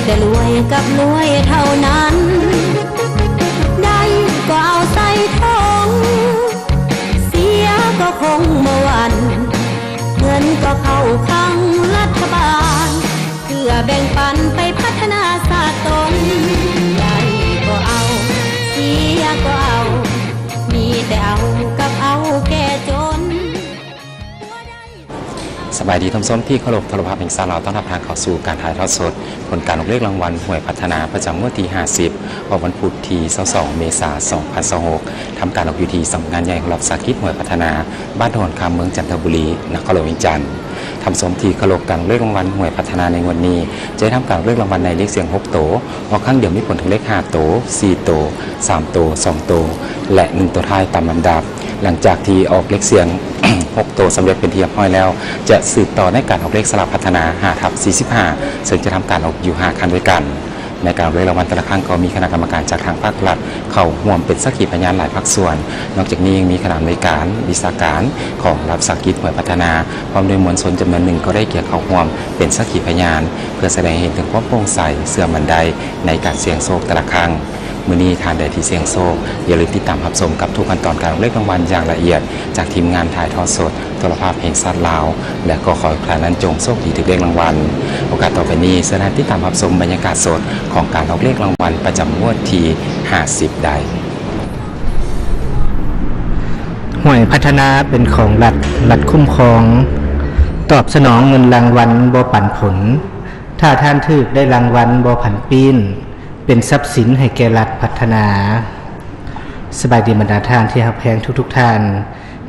แต่รวยกับรวยเท่านั้นได้ก็เอาใส่ท้องเสียก็คงเมื่อวันเงินก็เข้าข้างรัฐบาลเพื่อแบ่งปันไปพัฒนาศาสตร์ตนได้ก็เอาเสียก็เอามีแต่เอากับเอาแก่จนสบายดีท่านผู้ชมที่เคารพโทรภาพแห่งชาติเราต้อนรับทางเข้าสู่การถ่ายทอดสดผลการออกเลขรางวัลหวยพัฒนาประจำงวดที่50วันพุธที่22เมษายน2026ทำการออกอยู่ที่สำนักงานใหญ่ของรัฐสาหกิจหวยพัฒนาบ้านโถนคำเมืองจันทบุรีนครหลวงวิจันทร์ทำสมที่เคารพการเลขรางวัลหวยพัฒนาในงวดนี้จะทำการเลขรางวัลในเลขเสียง6โตออกครั้งเดียวมีผลถึงเลข5โต4โต3โต2โตและ1ตัวท้ายตามลำดับหลังจากที่ออกเลขเสียง6ตัวสำเร็จเป็นที่เรียบร้อยแล้วจะสืบต่อในการออกเลขสลับพัฒนา5/45ซึ่งจะทำการออกอยู่5ครั้งด้วยกันในการออกเลขรางวัลแต่ละครั้งก็มีคณะกรรมการจากทางภาครัฐเข้าร่วมเป็นสักขีพยานหลายภาคส่วนนอกจากนี้ยังมีคณะบริการวิชาการของรัฐวิสาหกิจหวยพัฒนาพร้อมด้วยมวลชนจำนวนหนึ่งก็ได้เกี่ยวเข้าร่วมเป็นสักขีพยานเพื่อแสดงให้เห็นถึงความโปร่งใสเสื่อมันใดในการเสี่ยงโชคแต่ละครั้งมื้อนี้ทานใดที่เสี่ยงโชคอย่าลืมติดตามรับชมกับทุกขั้นตอนการเลขรางวัลอย่างละเอียดจากทีมงานถ่ายทอดสดโทรภาพแห่งชาติลาวและก็ขอให้ใครนั้นจงโชคดีถึงเลขรางวัลโอกาสต่อไปนี้เสนอติดตามรับชมบรรยากาศสดของการออกเลขรางวัลประจำงวดที่50ได้หวยพัฒนาเป็นของรัฐคุ้มครองตอบสนองเงินรางวัลบ่ปันผลถ้าท่านถูกได้รางวัลบ่ผันปีนเป็นทรัพย์สินให้แก่รัฐพัฒนาสบายดีบรรดาท่านที่รับแพงทุกท่าน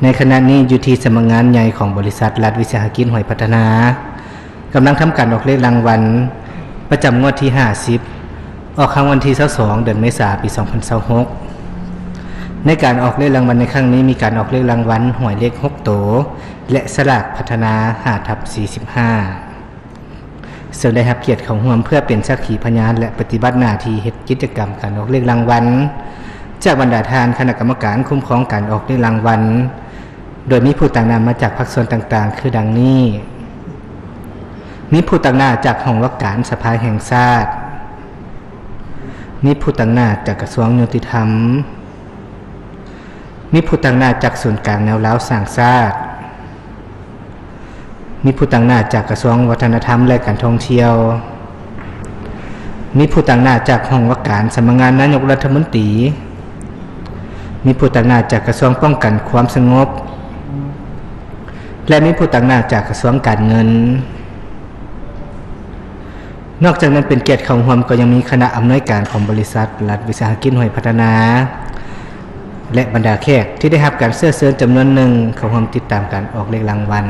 ในขณะนี้อยู่ที่สำนักงานใหญ่ของบริษัทรัฐวิสาหกิจหวยพัฒนากำลังทำการออกเลขรางวัลประจำงวดที่50ออกครั้งวันที่22เดือนเมษายนปี2026ในการออกเลขรางวัลในครั้งนี้มีการออกเลขรางวัลหวยเลข6โตและสลากพัฒนา5/45ซึ่งได้รับเกียรติของร่วมเพื่อเป็นสักขีพยานและปฏิบัติหน้าที่เฮ็ดกิจกรรมการออกเลขรางวัลจากบรรดาทานคณะกรรมการคุ้มครองการออกเลขรางวัลโดยมีผู้ต่างนามมาจากภาคส่วนต่างๆคือดังนี้มีผู้ต่างหน้าจากห้องว่าการสภาแห่งชาติมีผู้ต่างหน้าจากกระทรวงยุติธรรมมีผู้ต่างหน้าจากศูนย์กลางแนวล้าวสร้างชาติมีผู้ต่างหน้าจากกระทรวงวัฒนธรรมและการท่องเที่ยวมีผู้ต่างหน้าจากห้องว่าการสำนักงานนายกรัฐมนตรีมีผู้ต่างหน้าจากกระทรวงป้องกันความสงบและมีผู้ต่างหน้าจากกระทรวงการเงินนอกจากนั้นเป็นเกียรติของร่วมก็ยังมีคณะอำนวยการของบริษัทรัฐวิสาหกิจหวยพัฒนาและบรรดาแขกที่ได้รับการเชิญจำนวนหนึ่งเข้าร่วมติดตามการออกเลขรางวัล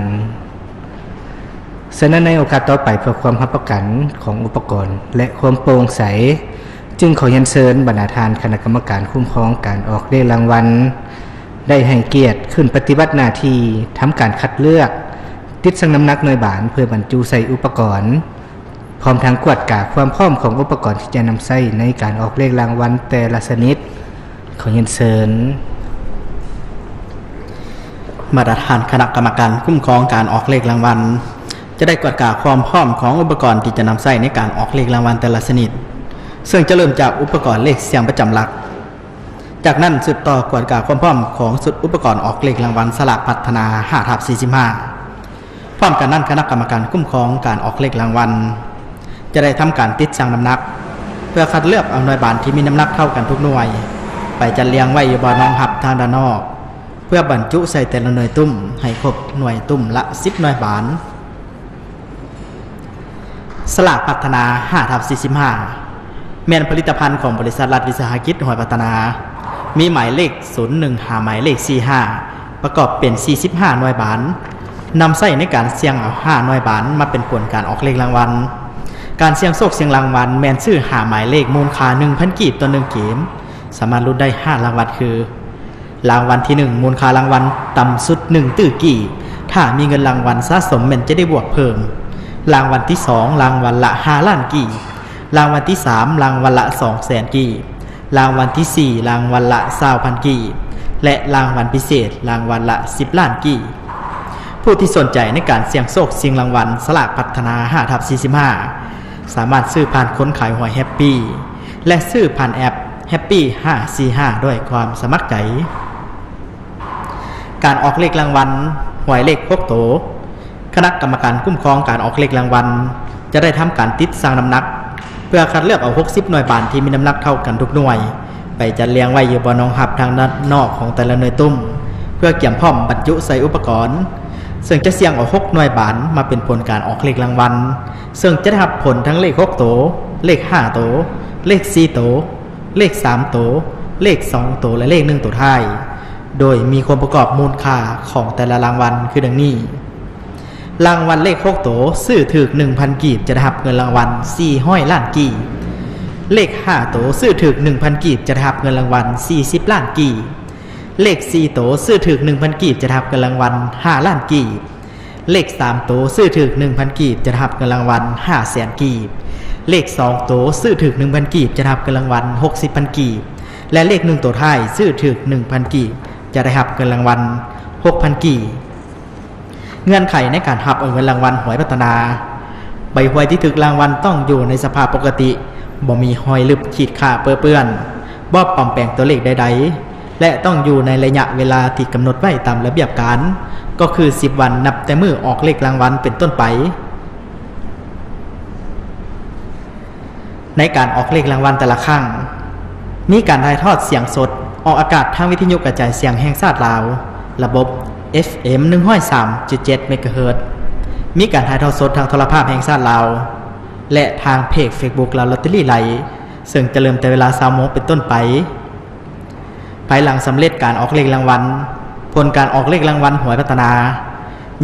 ฉะนั้นในโอกาสต่อไปเพื่อความรับประกันของอุปกรณ์และความโปร่งใสจึงขอเรียนเชิญบรรดาทานคณะกรรมการคุ้มครองการออกเลขรางวัลได้ให้เกียรติขึ้นปฏิบัติหน้าที่ทำการคัดเลือกติดชั่งน้ำหนักหน่วยบานเพื่อบรรจุใส่อุปกรณ์พร้อมทั้งกวดกาความพร้อมของอุปกรณ์ที่จะนำใช้ในการออกเลขรางวัลแต่ละชนิดขอเรียนเชิญบรรดาทานคณะกรรมการคุ้มครองการออกเลขรางวัลจะได้กวดกาความพร้อมของอุปกรณ์ที่จะนำใช้ในการออกเลขรางวัลแต่ละชนิดซึ่งจะเริ่มจากอุปกรณ์เลขเสียงประจำหลักจากนั้นสืบต่อกวดกาความพร้อมของสุดอุปกรณ์ออกเลขรางวัลสลากพัฒนา5/45พร้อมกันนั้นคณะกรรมการคุ้มครองการออกเลขรางวัลจะได้ทำการติดชั่งน้ำหนักเพื่อคัดเลือกเอาหน่วยบานที่มีน้ำหนักเท่ากันทุกหน่วยไปจัดเรียงไว้อยู่บนรองหับทางด้านนอกเพื่อบรรจุใส่แต่ละหน่วยตุ้มให้ครบหน่วยตุ้มละ10หน่วยบานสลากพัฒนา5/45แม่นผลิตภัณฑ์ของบริษัทรัฐวิสาหกิจหวยพัฒนามีหมายเลข01หาหมายเลข45ประกอบเป็น45หน่วยบานนำใช้ในการเสี่ยงเอา5หน่วยบานมาเป็นผลการออกเลขรางวัลการเสี่ยงโชคเสี่ยงรางวัลแม่นชื่อหาหมายเลขมูลค่า 1,000 กีบต่อ1เกมสามารถลุ้นได้5รางวัลคือรางวัลที่1มูลค่ารางวัลต่ำสุด1ตื้อกีบถ้ามีเงินรางวัลสะสมแม่นจะได้บวกเพิ่มรางวัลที่2รางวัลละ5ล้านกีบรางวัลที่3รางวัลละ200,000กีบรางวัลที่4รางวัลละ20,000กีบและรางวัลพิเศษรางวัลละ10ล้านกีบผู้ที่สนใจในการเสี่ยงโชคเสี่ยงรางวัลสลากพัฒนา5/45 สามารถซื้อผ่านคนขายหวยแฮปปี้และซื้อผ่านแอปแฮปปี้545ด้วยความสมัครใจการออกเลขรางวัลหวยเลข6โตคณะกรรมการคุ้มครองการออกเลขรางวัลจะได้ทำการติดสั่งน้ำหนักเพื่อคัดเลือกเอา60หน่วยบานที่มีน้ำหนักเท่ากันทุกหน่วยไปจัดเรียงไว้อยู่บนรองหับทางด้านนอกของแต่ละหน่วยตุ้มเพื่อเกี่ยมพร้อมบรรจุใส่อุปกรณ์ซึ่งจะเสี่ยงเอา6หน่วยบานมาเป็นผลการออกเลขรางวัลซึ่งจะได้รับผลทั้งเลข6โตเลข5โตเลข4โตเลข3โตเลข2โตและเลข1โตท้ายโดยมีความประกอบมูลค่าของแต่ละรางวัลคือดังนี้รางวัลเลข6โตซื้อถึก 1,000 กีบจะได้รับเงินรางวัล400ล้านกีบเลข5โตซื้อถึก 1,000 กีบจะได้รับเงินรางวัล40ล้านกีบเลข4โตซื้อถึก 1,000 กีบจะได้รับเงินรางวัล5ล้านกีบเลข3โตซื้อถึก 1,000 กีบจะได้รับเงินรางวัล500,000 กีบเลข2โตซื้อถึก 1,000 กีบจะได้รับเงินรางวัล60,000 กีบและเลข1โตท้ายซื้อถึก 1,000 กีบจะได้รับเงินรางวัล 6,000 กีบเงื่อนไขในการรับเอาเงินรางวัลหวยพัฒนาใบหวยที่ถูกรางวัลต้องอยู่ในสภาพปกติบ่มีหอยลึบขีดข่าเปื้อนบ่ปลอมแปลงตัวเลขใดๆและต้องอยู่ในระยะเวลาที่กำหนดไว้ตามระเบียบการก็คือ10วันนับแต่มื้อออกเลขรางวัลเป็นต้นไปในการออกเลขรางวัลแต่ละครั้งมีการถ่ายทอดเสียงสดออกอากาศทางวิทยุกระจายเสียงแห่งชาติลาวระบบ FM 103.7 เมกะเฮิรตซ์มีการถ่ายทอดสดทางโทรภาพแห่งชาติลาวและทางเพจ Facebook ลาวลอตเตอรี่ไลฟ์ซึ่งจะเริ่มแต่เวลา 20:00 นเป็นต้นไปภายหลังสำเร็จการออกเลขรางวัลผลการออกเลขรางวัลหวยพัฒนา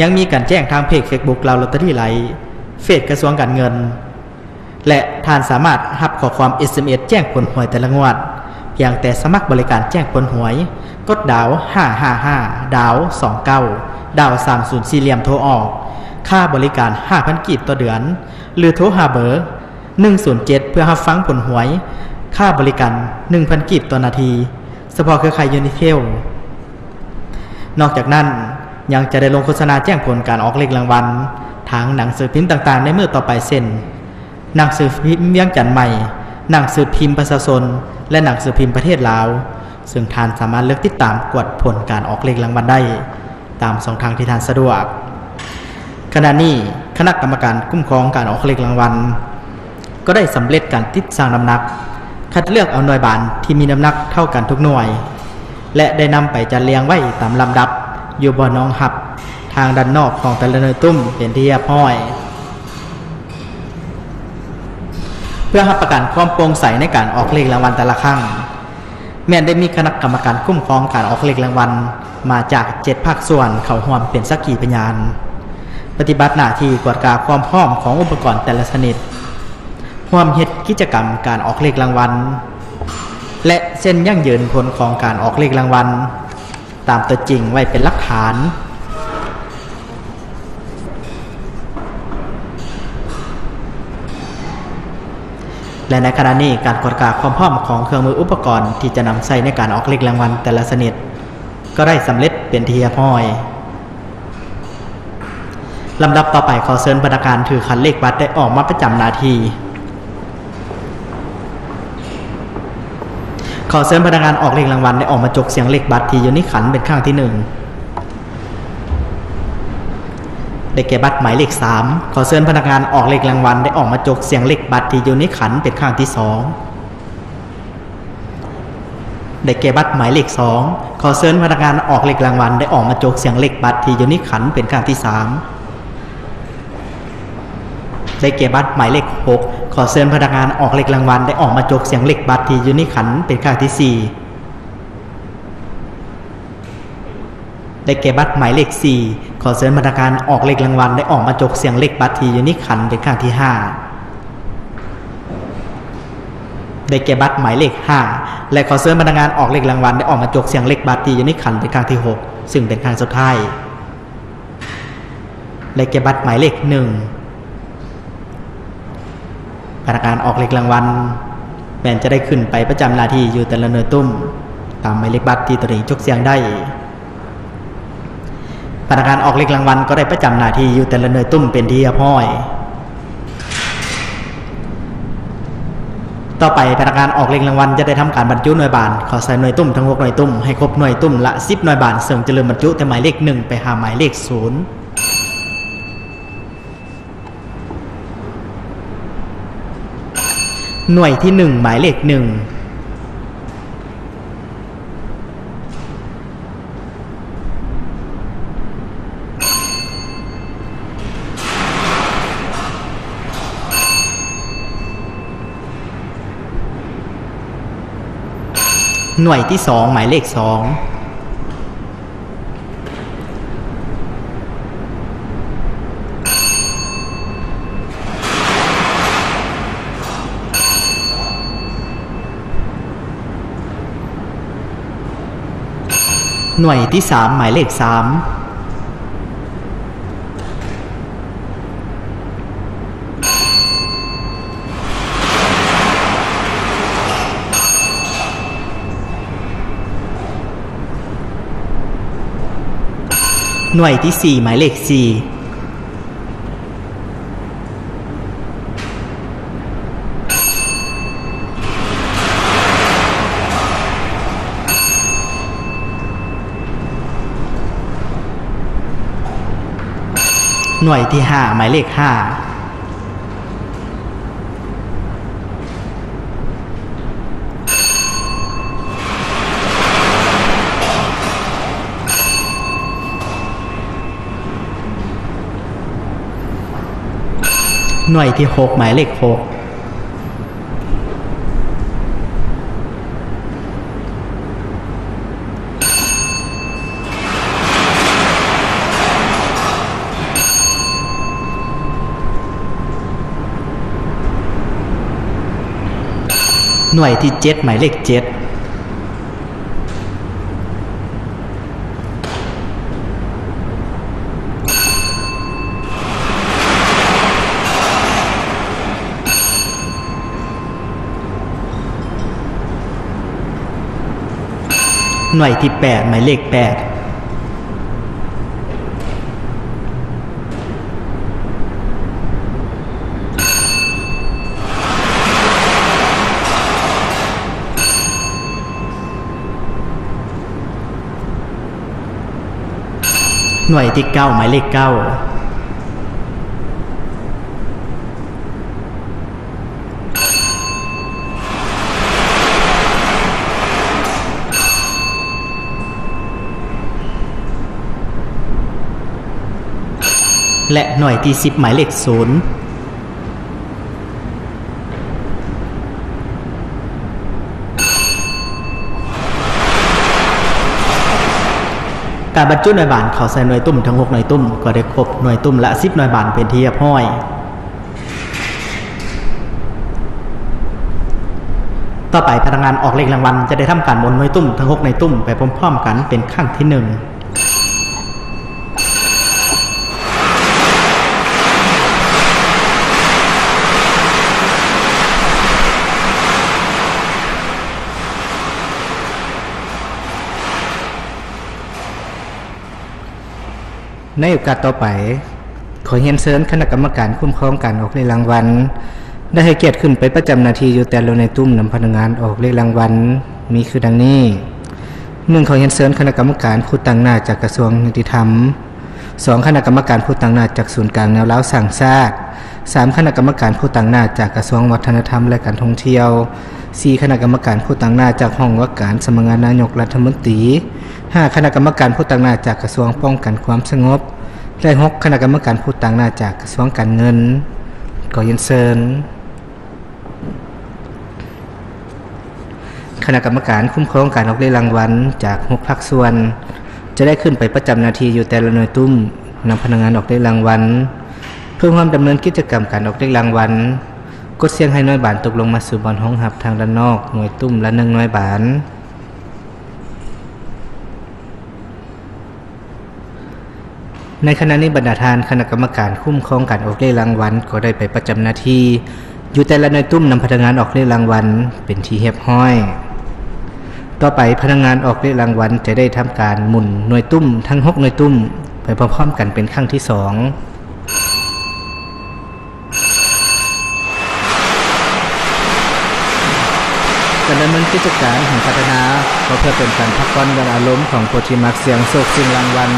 ยังมีการแจ้งทางเพจ Facebook ลาวลอตเตอรี่ไลฟ์เฟซกระทรวงการเงินและท่านสามารถรับข้อความ SMS แจ้งผลหวยแต่ละงวดเพียงแต่สมัครบริการแจ้งผลหวยกดดาว555ดาว29ดาว30สี่เหลี่ยมโทรออกค่าบริการ 5,000 กีบต่อเดือนหรือโทรหาเบอร์107เพื่อรับฟังผลหวยค่าบริการ 1,000 กีบต่อนาทีเฉพาะเครือข่ายยูนิเทลนอกจากนั้นยังจะได้ลงโฆษณาแจ้งผลการออกเลขรางวัลทางหนังสือพิมพ์ต่างๆในมื้อต่อไปเช่นหนังสือพิมพ์เวียงจันทน์ใหม่หนังสือพิมพ์ประชาชนและหนังสือพิมพ์ประเทศลาวซึ่งท่านสามารถเลือกติดตามกวดผลการออกเลขรางวัลได้ตามช่องทางที่ท่านสะดวกขณะนี้คณะกรรมการคุ้มครองการออกเลขรางวัลก็ได้สำเร็จการติดสั่งน้ำหนักคัดเลือกเอาหน่วยบานที่มีน้ำหนักเท่ากันทุกหน่วยและได้นำไปจัดเรียงไว้ตามลำดับอยู่บนรองหับทางด้านนอกของแต่ละหน่วยตุ้มเป็นที่เรียบร้อยเพื่อรับประกันความโปร่งใสในการออกเลขรางวัลแต่ละครั้งแม้ได้มีคณะกรรมการคุ้มครองการออกเลขรางวัลมาจาก7ภาคส่วนเข้าร่วมเป็นสักขีพยานปฏิบัติหน้าที่ตรวจตราความพร้อมของอุปกรณ์แต่ละชนิดร่วมเฮ็ดกิจกรรมการออกเลขรางวัลและเส้นยั่งยืนผลของการออกเลขรางวัลตามตัวจริงไว้เป็นหลักฐานและในขณะนี้การตรวจตราความพร้อมของเครื่องมืออุปกรณ์ที่จะนำใช้ในการออกเลขรางวัลแต่ละชนิดก็ได้สำเร็จเป็นที่เรียบร้อยลำดับต่อไปขอเชิญพนักงานถือคันเลขบัตรได้ออกมาประจำหน้าที่ขอเชิญพนักงานออกเลขรางวัลได้ออกมาจกเสียงเลขบัตรที่อยู่ในขันเป็นครั้งที่1ได้แก่บัตรหมายเลข3ขอเชิญพนักงานออกเลขรางวัลได้ออกมาจกเสียงเลขบัตรที่อยู่ในขันเป็นครั้งที่2ได้แก่บัตรหมายเลข2ขอเชิญพนักงานออกเลขรางวัลได้ออกมาจกเสียงเลขบัตรที่อยู่ในขันเป็นครั้งที่3ได้แก่บัตรหมายเลข6ขอเชิญพนักงานออกเลขรางวัลได้ออกมาจกเสียงเลขบัตรที่อยู่ในขันเป็นครั้งที่4ได้แก่บัตรหมายเลข4ขอเชิญพนักงานออกเลขรางวัลได้ออกมาจกเสียงเลขบัตรที่อยู่ในขันเป็นครั้งที่5ได้แก่บัตรหมายเลข5และขอเชิญพนักงานออกเลขรางวัลได้ออกมาจกเสียงเลขบัตรที่อยู่ในขันเป็นครั้งที่6ซึ่งเป็นครั้งสุดท้ายได้แก่บัตรหมายเลข1พนักงานออกเลขรางวัลแม้จะได้ขึ้นไปประจำหน้าที่อยู่แต่ละหน่วยตุ้มตามหมายเลขบัตรที่ตัวเองจกเสียงได้พนักงานออกเลขรางวัลก็ได้ประจำหน้าที่อยู่แต่ละหน่วยตุ้มเป็นที่เรียบร้อย ต่อไปพนักงานออกเลขรางวัลจะได้ทำการบรรจุหน่วยบานขอใส่หน่วยตุ้มทั้ง6หน่วยตุ้มให้ครบหน่วยตุ้มละ10หน่วยบานซึ่งจะเริ่มบรรจุแต่หมายเลข1ไปหาหมายเลข0หน่วยที่1หมายเลข1หน่วยที่2หมายเลข2หน่วยที่3หมายเลข3หน่วยที่4หมายเลข4หน่วยที่5หมายเลข5หน่วยที่6หมายเลข6หน่วยที่7หมายเลข7หน่วยที่8หมายเลข8หน่วยที่9หมายเลข9และหน่วยที่10หมายเลข0การบรรจุหน่วยบานเขาใส่หน่วยตุ้มทั้ง6หน่วยตุ้มก็ได้ครบหน่วยตุ้มละ10หน่วยบานเป็นที่เรียบร้อยต่อไปพนักงานออกเลขรางวัลจะได้ทำการหมุนหน่วยตุ้มทั้ง6หน่วยตุ้มไปพร้อมๆกันเป็นครั้งที่1ในโอกาสต่อไปขอเรียนเชิญคณะกรรมการคุ้มครองการออกเลขรางวัลได้ให้เกียรติขึ้นไปประจำหน้าที่อยู่แต่ละในตุ้มนำพนักงานออกเลขรางวัลมีคือดังนี้1ขอเรียนเชิญคณะกรรมการผู้ตั้งหน้าจากกระทรวงยุติธรรม2คณะกรรมการผู้ตั้งหน้าจากศูนย์กลางแนวล้าวสร้างชาติ3คณะกรรมการผู้ตั้งหน้าจากกระทรวงวัฒนธรรมและการท่องเที่ยว4คณะกรรมการผู้ตั้งหน้าจากห้องว่าการสำนักงานนายกรัฐมนตรี5คณะกรรมการผู้ตั้งหน้าจากกระทรวงป้องกันความสงบและ6คณะกรรมการผู้ตั้งหน้าจากกระทรวงการเงินขอเรียนเชิญคณะกรรมการคุ้มครองการออกเลขรางวัลจาก6ภาคส่วนจะได้ขึ้นไปประจำหน้าที่อยู่แต่ละหน่วยตุ้มนำพนักงานออกเลขรางวัลเพื่อความดำเนินกิจกรรมการออกเลขรางวัลกดเสียงให้หน่วยบานตกลงมาสู่บอลห้องหับทางด้านนอกหน่วยตุ้มละ1หน่วยบานในขณะนี้บรรดาทานคณะกรรมการคุ้มครองการออกเลขรางวัลก็ได้ไปประจำหน้าที่อยู่แต่ละหน่วยตุ้มนำพนักงานออกเลขรางวัลเป็นที่เรียบร้อยต่อไปพนักงานออกเลขรางวัลจะได้ทำการหมุนหน่วยตุ้มทั้ง6หน่วยตุ้มไปพร้อมๆกันเป็นครั้งที่2 การดำเนินกิจการแห่งพัฒนาก็เพื่อเป็นการพักผ่อนบรรอารมณ์ของผู้ที่มักเสี่ยงโชคสิ่งรางวัล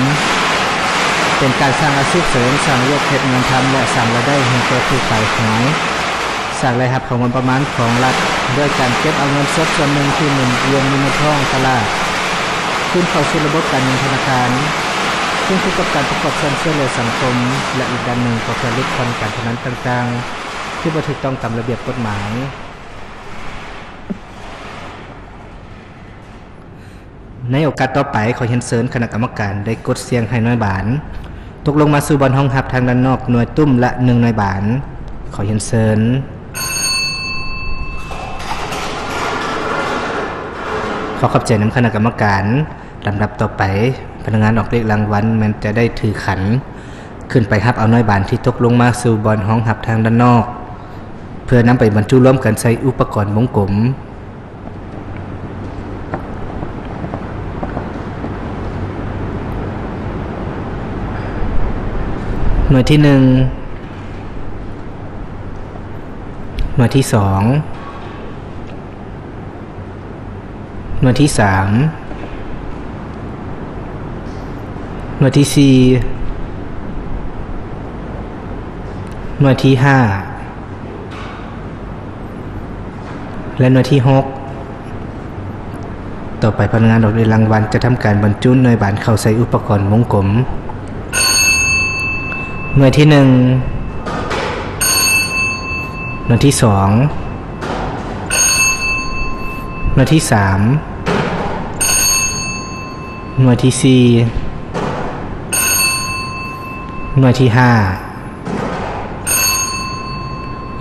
เป็นการสร้างอาชีพเสริมสร้างยกเพชรงานทำและสร้างรายได้ให้แก่ผู้ขายของสร้างรายรับของงบประมาณของรัฐด้วยการเก็บเอาเงินสดส่วนหนึ่งที่หมุนเวียนอยู่ในท้องตลาดขึ้นเข้าสู่ระบบการเงินธนาคารซึ่งคู่กับการประกอบช่วยเหลือสังคมและอีกด้านหนึ่งก็เพื่อลดความการพนันต่างๆที่บ่ถูกต้องตามระเบียบกฎหมายในโอกาสต่อไปขอเชิญเชิญคณะกรรมการได้กดเสียงให้หน่วยบานตกลงมาสู่บอนห้องหับทางด้านนอกหน่วยตุ้มละ1หน่วยบานขอเชิญเชิญขอขอบใจน้ำคณะกรรมการลำดับต่อไปพนักงานออกเลขรางวัลมันจะได้ถือขันขึ้นไปหับเอาหน่วยบานที่ตกลงมาสู่บอนห้องหับทางด้านนอกเพื่อนำไปบรรจุร่วมกันใส่อุปกรณ์วงกลมหน่วยที่1หน่วยที่2หน่วยที่3หน่วยที่4หน่วยที่5และหน่วยที่6ต่อไปพนักงานออกรางวัลจะทำการบรรจุหน่วยบานเข้าใส่อุปกรณ์วงกลมหน่วยที่1หน่วยที่2หน่วยที่3หน่วยที่4หน่วยที่5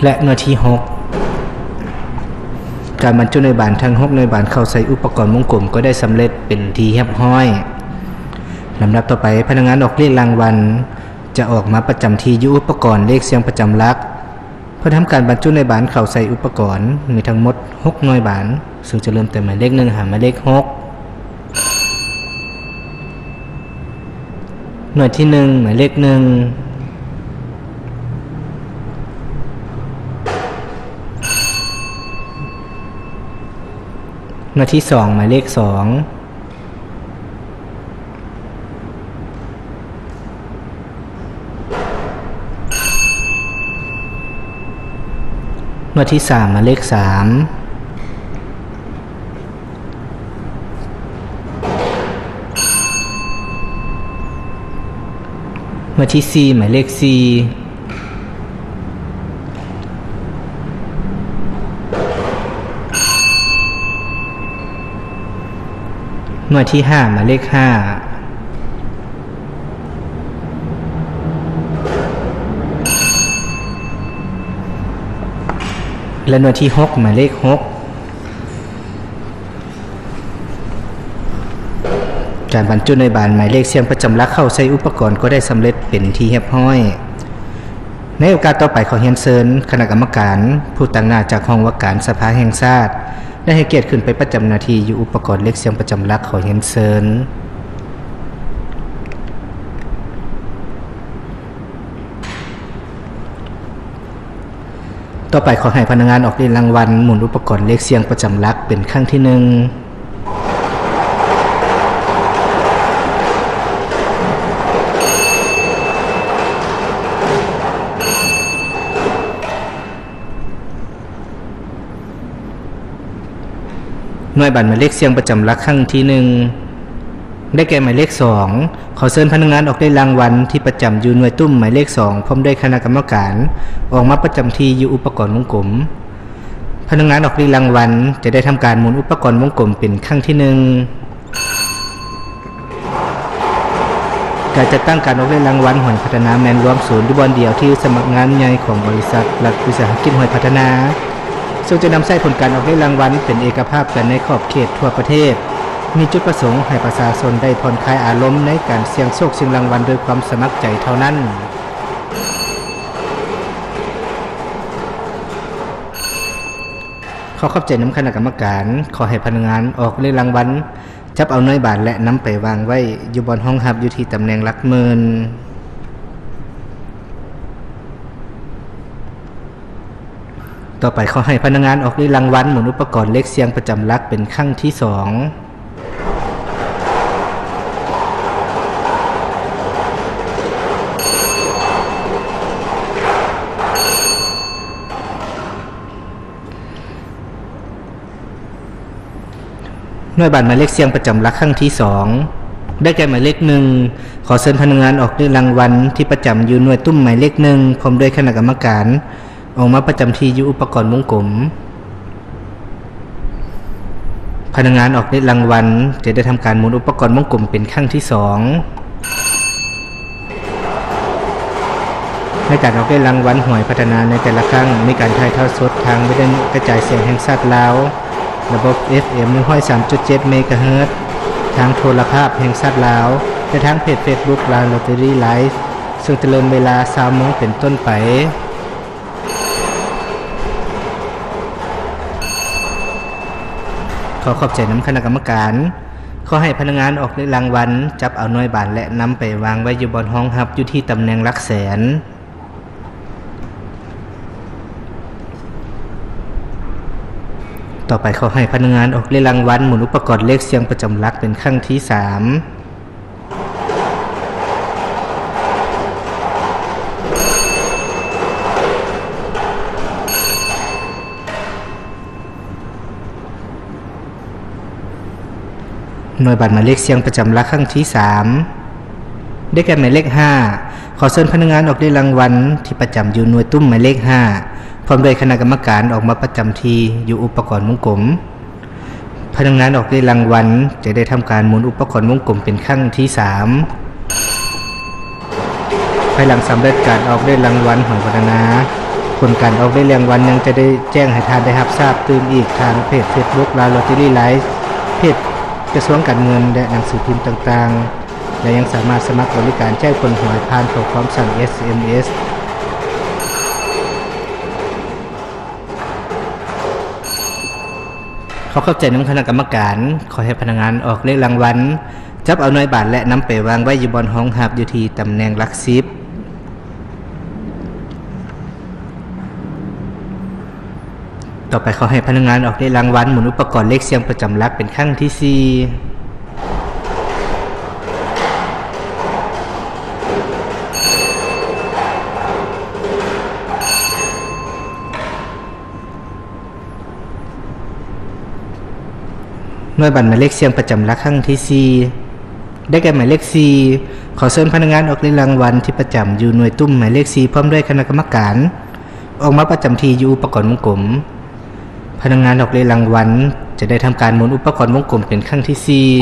และหน่วยที่6การบรรจุหน่วยบานทั้ง6หน่วยบานเข้าใส่อุปกรณ์วงกลมก็ได้สำเร็จเป็นที่เรียบร้อยลำดับต่อไปพนักงานออกเลขรางวัลจะออกมาประจำที่อยู่อุปกรณ์เลขเสียงประจำหลักเพื่อทำการบรรจุหน่วยบานเข้าใส่อุปกรณ์มีทั้งหมด6หน่วยบานซึ่งจะเริ่มแต่หมายเลข1หาหมายเลข6หน่วยที่1หมายเลข1หน่วยที่2หมายเลข2หน่วยที่3หมายเลข3หน่วยที่4หมายเลข4หน่วยที่5หมายเลข5และหน่วยที่6หมายเลข6การบรรจุในบานหมายเลขเสียงประจำหลักเข้าใส่อุปกรณ์ก็ได้สำเร็จเป็นที่เรียบร้อยในโอกาสต่อไปขอเรียนเชิญคณะกรรมการผู้ตั้งหน้าจากห้องว่าการสภาแห่งชาติได้ให้เกียรติขึ้นไปประจำหน้าที่อยู่อุปกรณ์เลขเสียงประจำหลักขอเรียนเชิญต่อไปขอให้พนักงานออกเรียนรางวัลหมุนอุปกรณ์เลขเสียงประจำหลักเป็นครั้งที่1หน่วยบัตรหมายเลขเสียงประจำหลักครั้งที่1ได้แก่หมายเลข2ขอเชิญพนักงานออกได้รางวัลที่ประจำอยู่หน่วยตุ้มหมายเลข2พร้อมด้วยคณะกรรมการออกมาประจำที่อยู่อุปกรณ์วงกลมพนักงานออกได้รางวัลจะได้ทำการหมุนอุปกรณ์วงกลมเป็นครั้งที่1การจัดตั้งการออกได้รางวัลหวยพัฒนาแมนรวมศูนย์ที่บอนเดียวที่สำนักงานใหญ่ของบริษัทรัฐวิสาหกิจหวยพัฒนาซึ่งจะนำใช้ผลการออกได้รางวัลเป็นเอกภาพกันในขอบเขตทั่วประเทศมีจุดประสงค์ให้ประชาชนได้ผ่อนคลายอารมณ์ในการเสี่ยงโชคชิงรางวัลโดยความสมัครใจเท่านั้นขอขอบใจน้ำคณะกรรมการขอให้พนักงานออกเลขรางวัลจับเอาหน่วยบาทและนำไปวางไว้อยู่บนห้องหับอยู่ที่ตำแหน่งหลักหมื่น ต่อไปเขาให้พนักงานออกฤทธิ์รางวัลหมุนอุปกรณ์เลขเสียงประจำลักเป็นครั้งที่2หน่วยบัตรหมายเลขเสียงประจำลักครั้งที่2ได้แก่หมายเลข1ขอเชิญพนักงานออกฤทธิ์รางวัลที่ประจำอยู่หน่วยตุ้มหมายเลข1พร้อมด้วยคณะกรรมการออกมาประจำที่อยู่อุปกรณ์วงกลมพนักงานออกฤทธิ์รางวัลจะได้ทำการหมุนอุปกรณ์วงกลมเป็นครั้งที่2ในการออกฤทธิ์รางวัลหวยพัฒนาในแต่ละครั้งมีการถ่ายทอดสดทางวิทยุกระจายเสียงแห่งชาติลาวระบบ FM 103.7 เมกะเฮิรตซ์ทางโทรภาพแห่งชาติลาวและทางเพจ Facebook ลาวลอตเตอรี่ไลฟ์ซึ่งจะเริ่มเวลา 20:00 นเป็นต้นไปขอขอบใจน้ำคณะกรรมการขอให้พนักงานออกฤทธิ์รางวัลจับเอาหน่วยบาทและนำไปวางไว้อยู่บนห้องฮับอยู่ที่ตำแหน่งหลักแสนต่อไปขอให้พนักงานออกฤทธิ์รางวัลหมุนอุปกรณ์เลขเสียงประจำลักเป็นครั้งที่3หน่วยบัตรหมายเลขเสียงประจำลักครั้งที่3ได้แก่หมายเลข5ขอเชิญพนักงานออกฤทธิ์รางวัลที่ประจำอยู่หน่วยตุ้มหมายเลข5พร้อมด้วยคณะกรรมการออกมาประจำที่อยู่อุปกรณ์วงกลมพนักงานออกฤทธิ์รางวัลจะได้ทำการหมุนอุปกรณ์วงกลมเป็นครั้งที่3ภายหลังสำเร็จการออกฤทธิ์รางวัลหวยพัฒนาผลการออกฤทธิ์รางวัลยังจะได้แจ้งให้ทานได้รับทราบตื่นอีกทางเพจ Facebook ลาวลอตเตอรี่ไลฟ์เพจกระทรวงการเงินและหนังสือพิมพ์ต่างๆและยังสามารถสมัครบริการแจ้งผลหวยผ่านข้อความสั่ง SMS ขอเข้าใจน้ำคณะกรรมการขอให้พนักงานออกเลขรางวัลจับเอาหน่วยบาทและนำไปวางไว้อยู่บนห้องหับอยู่ที่ตำแหน่งหลักสิบต่อไปขอให้พนักงานออกเลขรางวัลหมุนอุปกรณ์เลขเสียงประจำหลักเป็นครั้งที่4หน่วยบัตรหมายเลขเสียงประจำหลักครั้งที่4ได้แก่หมายเลข4ขอเชิญพนักงานออกเลขรางวัลที่ประจำอยู่หน่วยตุ้มหมายเลข4พร้อมด้วยคณะกรรมการออกมาประจำที่อยู่อุปกรณ์วงกลมพนักงานออกเลขรางวัลจะได้ทำการหมุนอุปกรณ์วงกลมเป็นครั้งที่4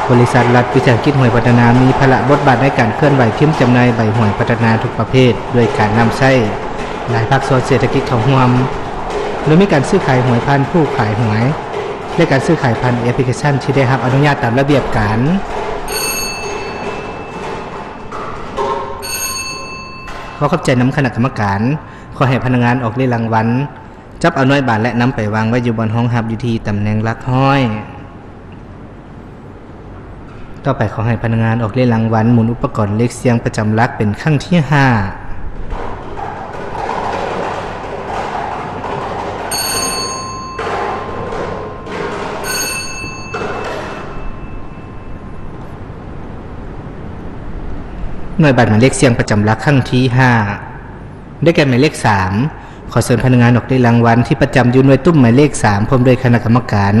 บริษัทรัฐวิสาหกิจหวยพัฒนามีภาระบทบาทในการเคลื่อนไหวพิมพ์จำหน่ายใบหวยพัฒนาทุกประเภทด้วยการนำใช้หลายภาคส่วนเศรษฐกิจเข้าร่วมโดยมีการซื้อขายหวยผ่านผู้ขายหวยและการซื้อขายผ่านแอปพลิเคชันที่ได้รับอนุญาตตามระเบียบการขอขอบใจน้ำคณะกรรมการขอให้พนักงานออกเลขรางวัลจับเอาหน่วยบาทและนำไปวางไว้อยู่บนห้องหับอยู่ที่ตำแหน่งหลักห้อยต่อไปขอให้พนักงานออกเลขรางวัลหมุนอุปกรณ์เลขเสียงประจำหลักเป็นครั้งที่5หน่วยบัตรหมายเลขเสียงประจำหลักครั้งที่5ได้แก่หมายเลข3ขอเชิญพนักงานออกเลขรางวัลที่ประจำอยู่หน่วยตุ้มหมายเลข3พร้อมด้วยคณะกรรมการ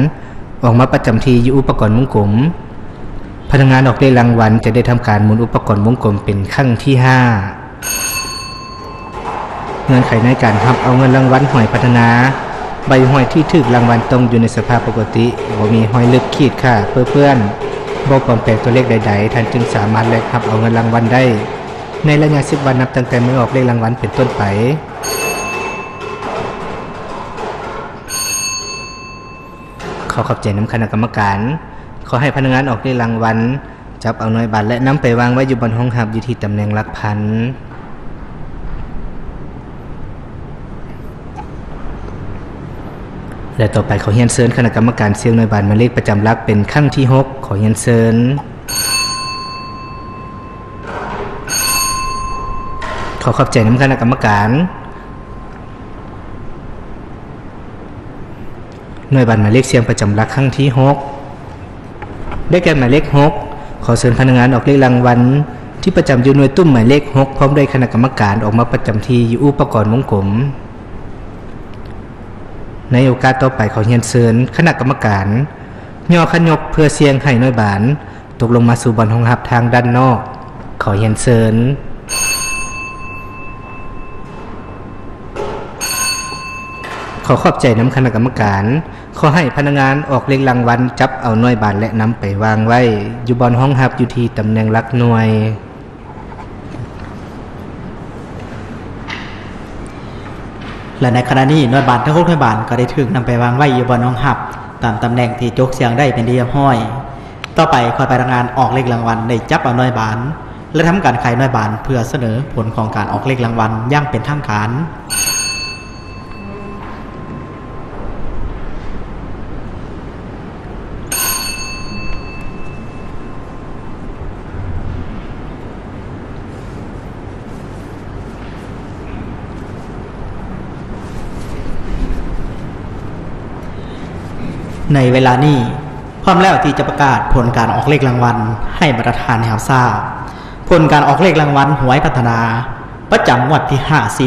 ออกมาประจำที่อยู่อุปกรณ์วงกลมพนักงานออกเลขรางวัลจะได้ทำการหมุนอุปกรณ์วงกลมเป็นครั้งที่5เงื่อนไขในการรับเอาเงินรางวัลหวยพัฒนาใบหวยที่ถูกรางวัลตรงอยู่ในสภาพปกติบ่มีหอยลึกขีดค่าเพื่อนบ่ปลอมแปลงตัวเลขใดๆท่านจึงสามารถแลกรับเอาเงินรางวัลได้ในระยะ10 วันนับตั้งแต่เมื่อออกเลขรางวัลเป็นต้นไปขอขอบใจน้ำคณะกรรมการขอให้พนักงานออกเลขรางวัลจับเอาหน่วยบัตรและนำไปวางไว้อยู่บนห้องหับอยู่ที่ตำแหน่งหลักพันและต่อไปขอเรียนเชิญคณะกรรมการเสี่ยงหน่วยบัตรหมายเลขประจำหลักเป็นครั้งที่6ขอเรียนเชิญ ขอขอบใจน้ำคณะกรรมการหน่วยบัตรหมายเลขเสียงประจำหลักครั้งที่6ได้แก่หมายเลข6ขอเชิญพนักงานออกเลขรางวัลที่ประจำอยู่หน่วยตุ้มหมายเลข6พร้อมด้วยคณะกรรมการออกมาประจำที่อยู่อุปกรณ์วงกลมในโอกาสต่อไปขอเรียนเชิญคณะกรรมการย่อขยกเพื่อเสียงให้หน่วยบานตกลงมาสู่บอลห้องหับทางด้านนอกขอเรียนเชิญขอขอบใจน้ำคณะกรรมการขอให้พนักงานออกเลขรางวัลจับเอาหน่วยบานและนำไปวางไว้อยู่บนห้องหับอยู่ที่ตำแหน่งหลักหน่วยและในขณะนี้หน่วยบานทั้ง6หน่วยบานก็ได้ถูกนำไปวางไว้อยู่บนห้องหับตามตำแหน่งที่จกเสียงได้เป็นที่เรียบร้อยต่อไปขอพนักงานออกเลขรางวัลได้จับเอาหน่วยบานและทำการขายหน่วยบานเพื่อเสนอผลของการออกเลขรางวัลอย่างเป็นทางการในเวลานี้พร้อมแล้วที่จะประกาศผลการออกเลขรางวัลให้ประธานแห่งทราบผลการออกเลขรางวัลหวยพัฒนาประจำงวดที่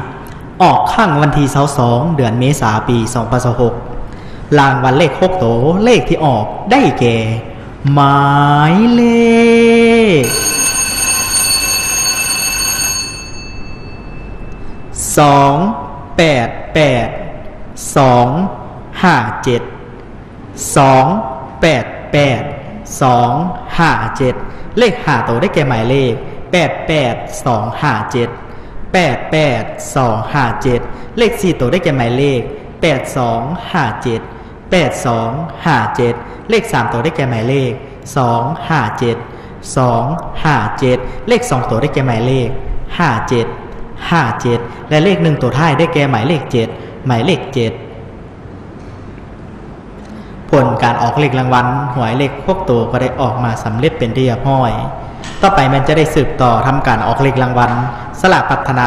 50ออกข้างวันที่22เดือนเมษายนปี2026รางวัลเลข6โตเลขที่ออกได้แก่หมายเลข288 257 288 257เลข5ตัวได้แก่หมายเลข88257 88257เลข4ตัวได้แก่หมายเลข8257 8257เลข3ตัวได้แก่หมายเลข257 257เลข2ตัวได้แก่หมายเลข57และเลข1ตัวท้ายได้แก่หมายเลข7หมายเลข7ผลการออกเลขรางวัลหวยเลขพวกตัวก็ได้ออกมาสำเร็จเป็นที่เรียบร้อยต่อไปมันจะได้สืบต่อทำการออกเลขรางวัลสลากพัฒนา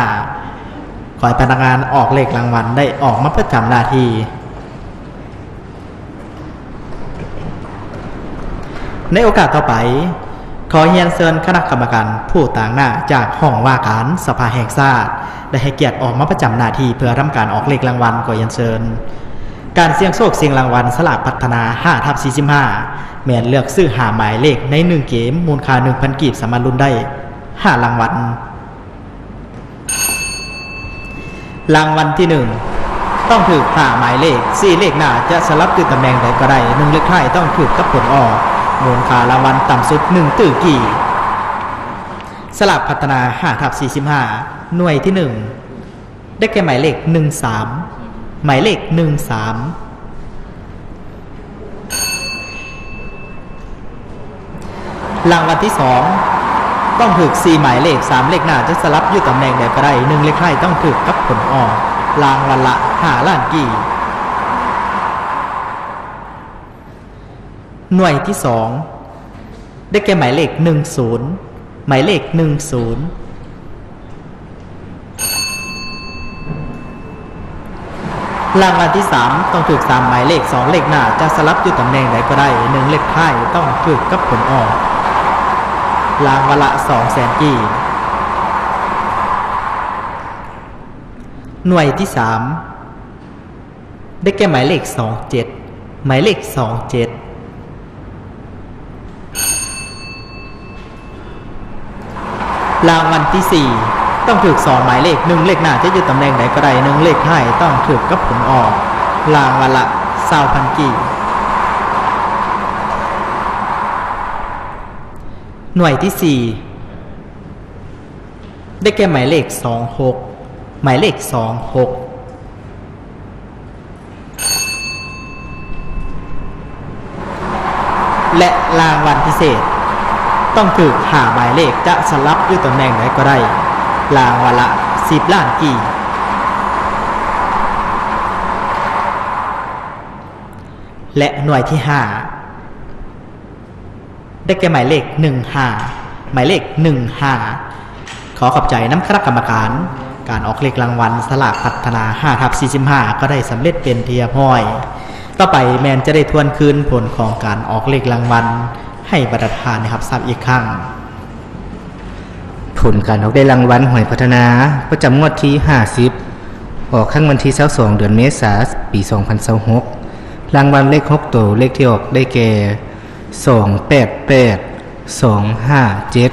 5/45ขอให้พนักงานออกเลขรางวัลได้ออกมาประจำหน้าที่ในโอกาสต่อไปขอเรียนเชิญคณะกรรมการผู้ต่างหน้าจากห้องว่าการสภาแห่งชาติได้ให้เกียรติออกมาประจำหน้าที่เพื่อทำการออกเลขรางวัลขอเรียนเชิญการเสี่ยงโชคเสี่ยงรางวัลสลากพัฒนา5/45แม่นเลือกซื้อหาหมายเลขใน1เกมมูลค่า 1,000 กีบสามารถลุ้นได้5รางวัลรางวัลที่1ต้องถูกหาหมายเลข4เลขหน้าจะสลับอยู่ตำแหน่งใดก็ได้1เลขท้ายต้องถูกกับผลออกมูลค่ารางวัลต่ำสุด1ตื้อกี่สลากพัฒนา5/45หน่วยที่1ได้แก่หมายเลข13หมายเลข13รางวัลที่2ต้องถูก4หมายเลข3เลขหน้าจะสลับอยู่ตำแหน่งใดก็ได้1เลขท้ายต้องถูกกับผลออกรางวัลละ5ล้านกี่หน่วยที่2ได้แก่หมายเลข10หมายเลข10รางวัลที่3ต้องถูก3หมายเลข2เลขหน้าจะสลับอยู่ตำแหน่งใดก็ได้1เลขท้ายต้องถูกกับผลออกรางวัลละ200,000กีบหน่วยที่3ได้แก่หมายเลข27หมายเลข27รางวัลที่4ต้องถูก2หมายเลข1เลขหน้าจะอยู่ตำแหน่งไหนก็ได้1เลขท้ายต้องถูกกับผลออกรางวัลละ20,000กีบหน่วยที่4ได้แก่หมายเลข26หมายเลข26และรางวัลพิเศษต้องถูกหาหมายเลขจะสลับอยู่ตำแหน่งไหนก็ได้รางวัลละ10ล้านกีบและหน่วยที่5ได้แก่หมายเลข15หมายเลข15 ขอขอบใจน้ำคณะกรรมการการออกเลขรางวัลสลากพัฒนา5/45ก็ได้สำเร็จเป็นที่เรียบร้อยต่อไปแมนจะได้ทวนคืนผลของการออกเลขรางวัลให้บรรดาทานนะครับทราบอีกครั้ง ผลการออกได้รางวัลหวยพัฒนาประจำงวดที่50ออกครั้งวันที่22เดือนเมษายนปี2026รางวัลเลข6ตัวเลขที่ออกได้แก่288 257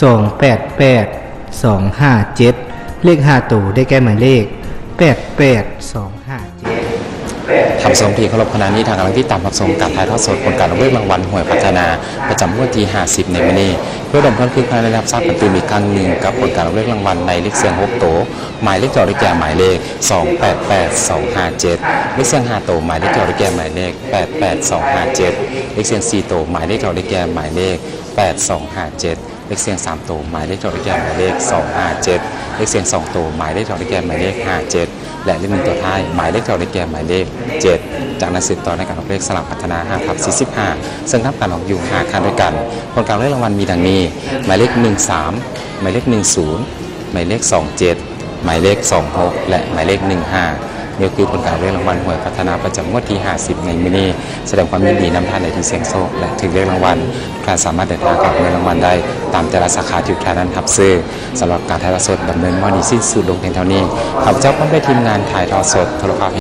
288 257เลข5ตัวได้แก่หมายเลข88 257ทำสมทีเคารพคณะนี้ทางกำลังที่ตามรับชมการถ่ายทอดสดผลการออกเลขรางวัลหวยพัฒนาประจำงวดที่50ในวันนี้เพื่อดำเนินพื้นการได้รับทราบกันตื่นอีกครั้งหนึ่งกับผลการออกเลขรางวัลในเลขเสียง6ตัวหมายเลขจอได้แก่หมายเลข288 257เลขเสียง5ตัวหมายเลขจอได้แก่หมายเลข88 257เลขเสียง4ตัวหมายเลขจอได้แก่หมายเลข8257เลขเสียง3ตัวหมายเลขจอได้แก่หมายเลข257เลขเสียง2ตัวหมายเลขจอได้แก่หมายเลข57และเลข1ตัวท้ายหมายเลขจอได้แก่หมายเลข7จากนั้นสืบต่อในการออกเลขสลากพัฒนา5/45ซึ่งทำการออกอยู่5ครั้งด้วยกันผลการออกเลขรางวัลมีดังนี้หมายเลข13หมายเลข10หมายเลข27หมายเลข26และหมายเลข15นี่คือผลการออกเลขรางวัลหวยพัฒนาประจำงวดที่50ในมื้อนี้แสดงความยินดีนำท่านในที่เสี่ยงโชคและถึงเลขรางวัลการสามารถเดินทางกับเงินรางวัลได้ตามแต่ละสาขาที่ท่านนั้นทับซื้อสำหรับการถ่ายทอดสดดำเนินมาดีสิ้นสุดลงเพียงเท่านี้ข้าพเจ้าพร้อมด้วยทีมงานถ่ายทอดสดโทรภาพ